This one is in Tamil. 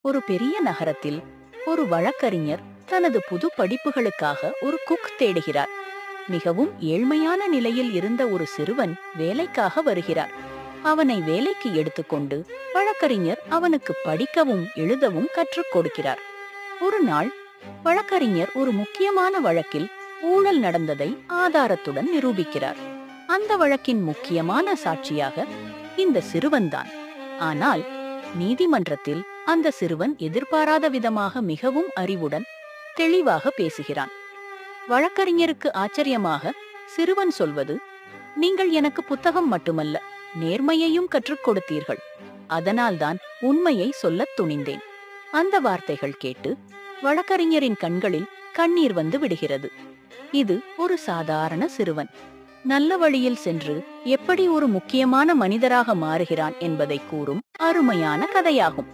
ஒரு பெரிய நகரத்தில் ஒரு வழக்கறிஞர் தனது புது படிப்புகளுக்காக ஒரு குக் தேடுகிறார். மிகவும் ஏழ்மையான நிலையில் இருந்த ஒரு சிறுவன் வேலைக்காக வருகிறார். அவனை வேலைக்கு எடுத்துக்கொண்டு வழக்கறிஞர் அவனுக்கு படிக்கவும் எழுதவும் கற்றுக் கொடுக்கிறார். ஒரு நாள் வழக்கறிஞர் ஒரு முக்கியமான வழக்கில் ஊழல் நடந்ததை ஆதாரத்துடன் நிரூபிக்கிறார். அந்த வழக்கின் முக்கியமான சாட்சியாக இந்த சிறுவன்தான். ஆனால் நீதிமன்றத்தில் அந்த சிறுவன் எதிர்பாராத விதமாக மிகவும் அறிவுடன் தெளிவாக பேசுகிறான். வழக்கறிஞருக்கு ஆச்சரியமாக சிறுவன் சொல்வது, நீங்கள் எனக்கு புத்தகம் மட்டுமல்ல, நேர்மையையும் கற்றுக் கொடுத்தீர்கள். அதனால்தான் உண்மையை சொல்லத் துணிந்தேன். அந்த வார்த்தைகள் கேட்டு வழக்கறிஞரின் கண்களில் கண்ணீர் வந்து விடுகிறது. இது ஒரு சாதாரண சிறுவன் நல்ல வழியில் சென்று எப்படி ஒரு முக்கியமான மனிதராக மாறுகிறான் என்பதை கூறும் அருமையான கதையாகும்.